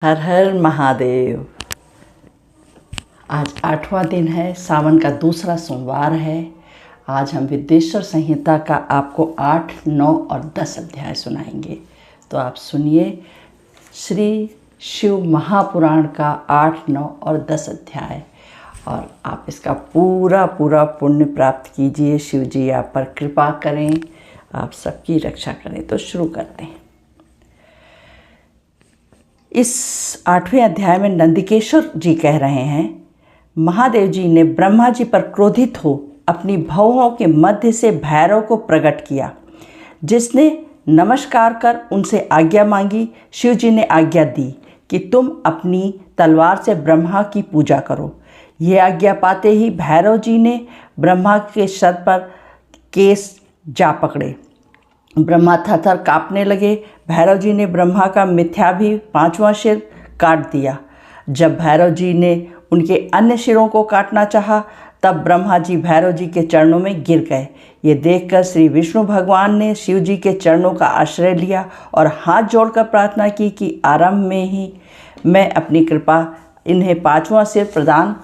हर हर महादेव। आज 8वां दिन है, सावन का दूसरा सोमवार है। आज हम विद्येश्वर संहिता का आपको 8, 9 और 10 अध्याय सुनाएंगे। तो आप सुनिए श्री शिव महापुराण का 8, 9 और 10 अध्याय और आप इसका पूरा पुण्य प्राप्त कीजिए। शिव जी आप पर कृपा करें, आप सबकी रक्षा करें। तो शुरू करते हैं। इस 8वें अध्याय में नंदिकेश्वर जी कह रहे हैं, महादेव जी ने ब्रह्मा जी पर क्रोधित हो अपनी भौहों के मध्य से भैरव को प्रकट किया, जिसने नमस्कार कर उनसे आज्ञा मांगी। शिव जी ने आज्ञा दी कि तुम अपनी तलवार से ब्रह्मा की पूजा करो। यह आज्ञा पाते ही भैरव जी ने ब्रह्मा के सर पर केस जा पकड़े। ब्रह्मा थरथर काँपने लगे। भैरव जी ने ब्रह्मा का मिथ्या भी 5वां सिर काट दिया। जब भैरव जी ने उनके अन्य सिरों को काटना चाहा, तब ब्रह्मा जी भैरव जी के चरणों में गिर गए। ये देखकर श्री विष्णु भगवान ने शिव जी के चरणों का आश्रय लिया और हाथ जोड़कर प्रार्थना की कि आरंभ में ही मैं अपनी कृपा इन्हें 5वां सिर प्रदान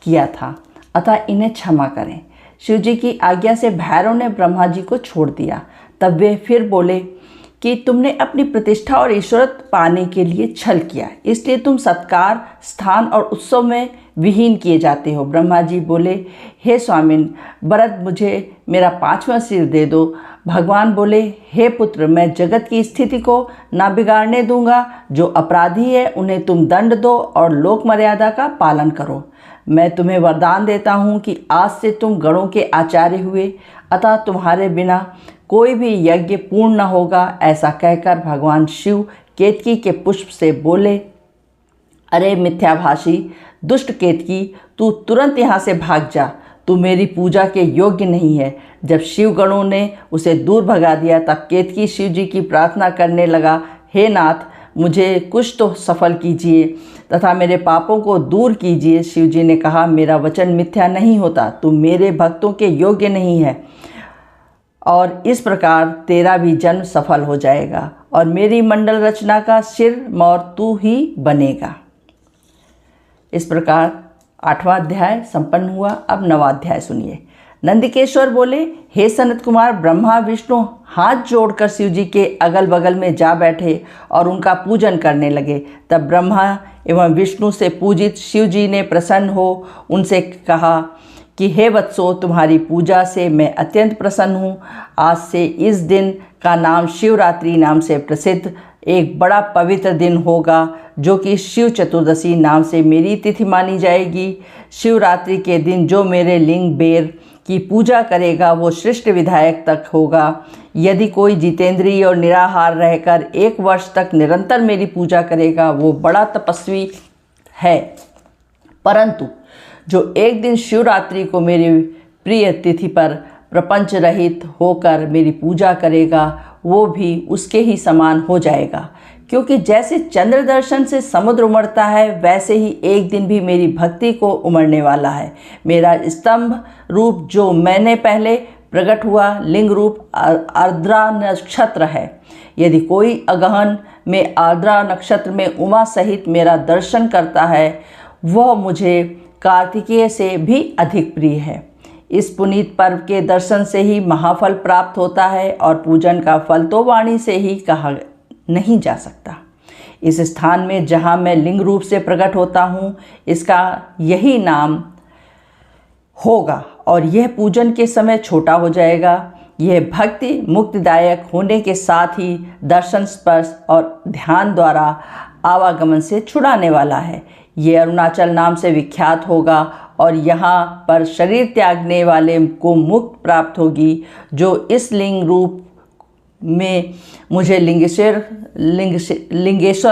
किया था, अतः इन्हें क्षमा करें। शिव जी की आज्ञा से भैरव ने ब्रह्मा जी को छोड़ दिया। तब वे फिर बोले कि तुमने अपनी प्रतिष्ठा और ईश्वरत्व पाने के लिए छल किया, इसलिए तुम सत्कार, स्थान और उत्सव में विहीन किए जाते हो। ब्रह्मा जी बोले, हे स्वामिन, बरद मुझे मेरा 5वां सिर दे दो। भगवान बोले, हे पुत्र, मैं जगत की स्थिति को ना बिगाड़ने दूंगा। जो अपराधी है उन्हें तुम दंड दो और लोक मर्यादा का पालन करो। मैं तुम्हें वरदान देता हूँ कि आज से तुम गणों के आचार्य हुए, अतः तुम्हारे बिना कोई भी यज्ञ पूर्ण न होगा। ऐसा कहकर भगवान शिव केतकी के पुष्प से बोले, अरे मिथ्याभाषी दुष्ट केतकी, तू तुरंत यहाँ से भाग जा, तू मेरी पूजा के योग्य नहीं है। जब शिव गणों ने उसे दूर भगा दिया, तब केतकी शिव जी की प्रार्थना करने लगा, हे नाथ, मुझे कुछ तो सफल कीजिए तथा मेरे पापों को दूर कीजिए। शिव जी ने कहा, मेरा वचन मिथ्या नहीं होता, तू मेरे भक्तों के योग्य नहीं है और इस प्रकार तेरा भी जन्म सफल हो जाएगा और मेरी मंडल रचना का सिर मोर तू ही बनेगा। इस प्रकार 8वां अध्याय संपन्न हुआ। अब 9वां अध्याय सुनिए। नंदिकेश्वर बोले, हे सनत कुमार, ब्रह्मा विष्णु हाथ जोड़कर शिव जी के अगल बगल में जा बैठे और उनका पूजन करने लगे। तब ब्रह्मा एवं विष्णु से पूजित शिव जी ने प्रसन्न हो उनसे कहा कि हे वत्सो, तुम्हारी पूजा से मैं अत्यंत प्रसन्न हूँ। आज से इस दिन का नाम शिवरात्रि नाम से प्रसिद्ध एक बड़ा पवित्र दिन होगा, जो कि शिव चतुर्दशी नाम से मेरी तिथि मानी जाएगी। शिवरात्रि के दिन जो मेरे लिंग बेर की पूजा करेगा वो श्रेष्ठ विधायक तक होगा। यदि कोई जितेंद्रिय और निराहार रहकर 1 वर्ष तक निरंतर मेरी पूजा करेगा वो बड़ा तपस्वी है। परंतु जो एक दिन शिवरात्रि को मेरी प्रिय तिथि पर प्रपंच रहित होकर मेरी पूजा करेगा वो भी उसके ही समान हो जाएगा। क्योंकि जैसे चंद्र दर्शन से समुद्र उमड़ता है, वैसे ही एक दिन भी मेरी भक्ति को उमड़ने वाला है। मेरा स्तंभ रूप जो मैंने पहले प्रकट हुआ लिंग रूप आर्द्रा नक्षत्र है। यदि कोई अगहन में आर्द्रा नक्षत्र में उमा सहित मेरा दर्शन करता है, वह मुझे कार्तिकेय से भी अधिक प्रिय है। इस पुनीत पर्व के दर्शन से ही महाफल प्राप्त होता है और पूजन का फल तो वाणी से ही कहा नहीं जा सकता। इस स्थान में जहाँ मैं लिंग रूप से प्रकट होता हूँ, इसका यही नाम होगा और यह पूजन के समय छोटा हो जाएगा। यह भक्ति मुक्तिदायक होने के साथ ही दर्शन, स्पर्श और ध्यान द्वारा आवागमन से छुड़ाने वाला है। ये अरुणाचल नाम से विख्यात होगा और यहाँ पर शरीर त्यागने वाले को मुक्ति प्राप्त होगी। जो इस लिंग रूप में मुझे लिंगेश्वर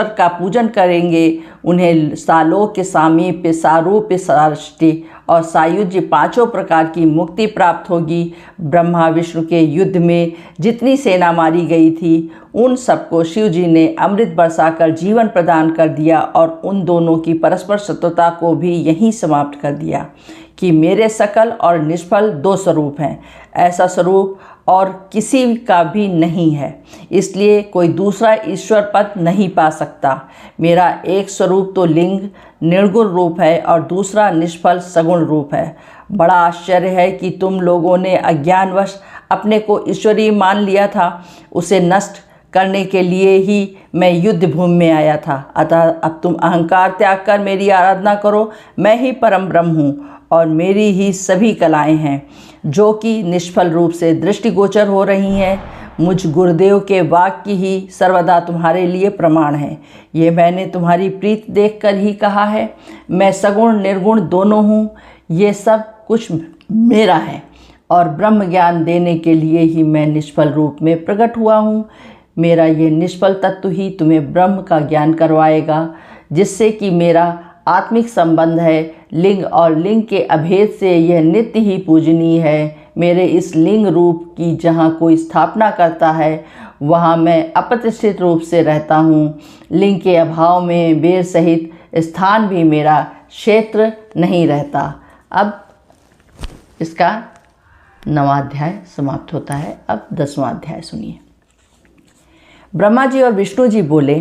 का पूजन करेंगे, उन्हें सालोक के सामीप्य, सारूप्य, साष्टि और सायुज्य 5 प्रकार की मुक्ति प्राप्त होगी। ब्रह्मा विष्णु के युद्ध में जितनी सेना मारी गई थी, उन सबको शिव जी ने अमृत बरसाकर जीवन प्रदान कर दिया और उन दोनों की परस्पर शत्रुता को भी यहीं समाप्त कर दिया कि मेरे सकल और निष्फल 2 स्वरूप हैं। ऐसा स्वरूप और किसी का भी नहीं है, इसलिए कोई दूसरा ईश्वर पद नहीं पा सकता। मेरा एक स्वरूप तो लिंग निर्गुण रूप है और दूसरा निष्फल सगुण रूप है। बड़ा आश्चर्य है कि तुम लोगों ने अज्ञानवश अपने को ईश्वरीय मान लिया था। उसे नष्ट करने के लिए ही मैं युद्ध भूमि में आया था। अतः अब तुम अहंकार त्याग कर मेरी आराधना करो। मैं ही परम ब्रह्म हूँ और मेरी ही सभी कलाएं हैं, जो कि निष्फल रूप से दृष्टिगोचर हो रही हैं। मुझ गुरुदेव के वाक्य ही सर्वदा तुम्हारे लिए प्रमाण है। ये मैंने तुम्हारी प्रीत देखकर ही कहा है। मैं सगुण निर्गुण दोनों हूँ। ये सब कुछ मेरा है और ब्रह्म ज्ञान देने के लिए ही मैं निष्फल रूप में प्रकट हुआ हूँ। मेरा ये निष्फल तत्व ही तुम्हें ब्रह्म का ज्ञान करवाएगा, जिससे कि मेरा आत्मिक संबंध है लिंग और लिंग के अभेद से यह नित्य ही पूजनीय है। मेरे इस लिंग रूप की जहाँ कोई स्थापना करता है वहाँ मैं अप्रतिष्ठित रूप से रहता हूँ। लिंग के अभाव में बेर सहित स्थान भी मेरा क्षेत्र नहीं रहता। अब इसका 9वां अध्याय समाप्त होता है। अब 10वां अध्याय सुनिए। ब्रह्मा जी और विष्णु जी बोले,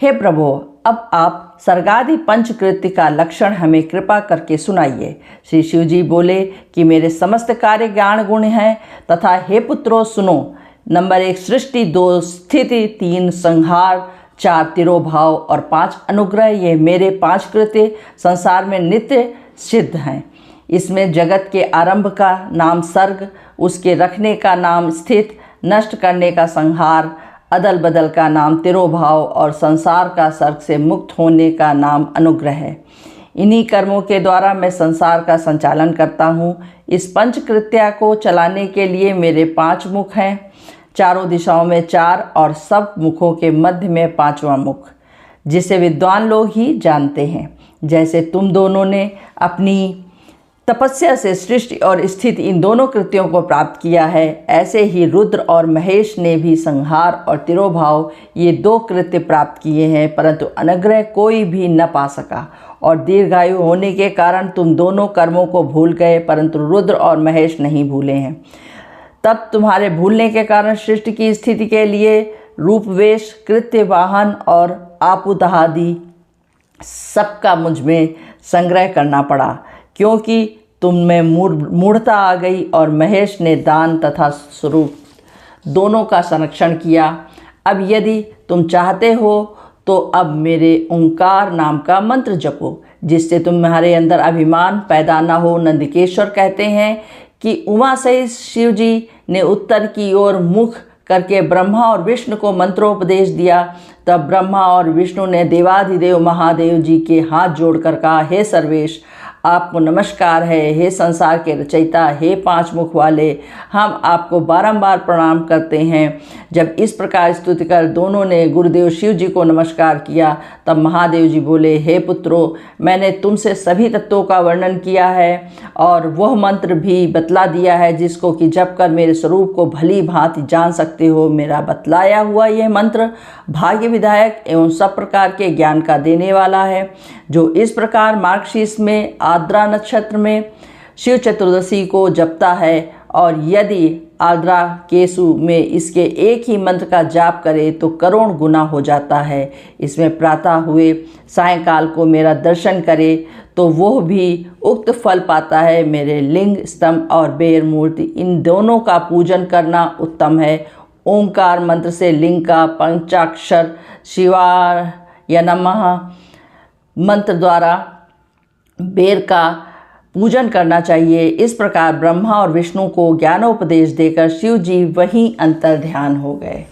हे प्रभो, अब आप सर्गादि पंचकृत्य का लक्षण हमें कृपा करके सुनाइए। श्री शिव जी बोले कि मेरे समस्त कार्य ज्ञान गुण हैं तथा हे पुत्रों सुनो। नंबर 1 सृष्टि, 2 स्थिति, 3 संहार, 4 तिरोभाव और 5 अनुग्रह, ये मेरे 5 कृत्य संसार में नित्य सिद्ध हैं। इसमें जगत के आरंभ का नाम सर्ग, उसके रखने का नाम स्थित, नष्ट करने का संहार, अदल बदल का नाम तिरोभाव और संसार का सर्ग से मुक्त होने का नाम अनुग्रह है। इन्हीं कर्मों के द्वारा मैं संसार का संचालन करता हूँ। इस पंचकृत्या को चलाने के लिए मेरे 5 मुख हैं, चारों दिशाओं में 4 और सब मुखों के मध्य में 5वां मुख, जिसे विद्वान लोग ही जानते हैं। जैसे तुम दोनों ने अपनी तपस्या से सृष्टि और स्थिति इन दोनों कृत्यों को प्राप्त किया है, ऐसे ही रुद्र और महेश ने भी संहार और तिरोभाव ये 2 कृत्य प्राप्त किए हैं, परंतु अनुग्रह कोई भी न पा सका। और दीर्घायु होने के कारण तुम दोनों कर्मों को भूल गए, परंतु रुद्र और महेश नहीं भूले हैं। तब तुम्हारे भूलने के कारण सृष्टि की स्थिति के लिए रूपवेश, कृत्य, वाहन और आपुदादि सबका मुझ में संग्रह करना पड़ा, क्योंकि तुम में मूढ़ता आ गई और महेश ने दान तथा स्वरूप दोनों का संरक्षण किया। अब यदि तुम चाहते हो तो अब मेरे ओंकार नाम का मंत्र जपो, जिससे तुम्हारे अंदर अभिमान पैदा न हो। नंदिकेश्वर कहते हैं कि उमा सहित शिव जी ने उत्तर की ओर मुख करके ब्रह्मा और विष्णु को मंत्रोपदेश दिया। तब ब्रह्मा और विष्णु ने देवाधिदेव महादेव जी के हाथ जोड़कर कहा, हे सर्वेश, आपको नमस्कार है। हे संसार के रचयिता, हे 5 मुख वाले, हम आपको बारंबार प्रणाम करते हैं। जब इस प्रकार स्तुति कर दोनों ने गुरुदेव शिव जी को नमस्कार किया, तब महादेव जी बोले, हे पुत्रों, मैंने तुमसे सभी तत्वों का वर्णन किया है और वह मंत्र भी बतला दिया है, जिसको कि जप कर मेरे स्वरूप को भली भांति जान सकते हो। मेरा बतलाया हुआ यह मंत्र भाग्य विधायक एवं सब प्रकार के ज्ञान का देने वाला है, जो इस प्रकार मार्गशीर्ष में आर्द्रा नक्षत्र में शिव चतुर्दशी को जपता है, और यदि आर्द्रा केसु में इसके एक ही मंत्र का जाप करे तो करोड़ गुना हो जाता है। इसमें प्रातः हुए सायंकाल को मेरा दर्शन करे तो वह भी उक्त फल पाता है। मेरे लिंग, स्तंभ और बेर मूर्ति इन दोनों का पूजन करना उत्तम है। ओंकार मंत्र से लिंग का, पंचाक्षर शिवाय नमः मंत्र द्वारा बेर का पूजन करना चाहिए। इस प्रकार ब्रह्मा और विष्णु को ज्ञानोपदेश देकर शिव जी वहीं अंतर ध्यान हो गए।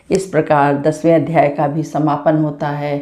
इस प्रकार 10वें अध्याय का भी समापन होता है।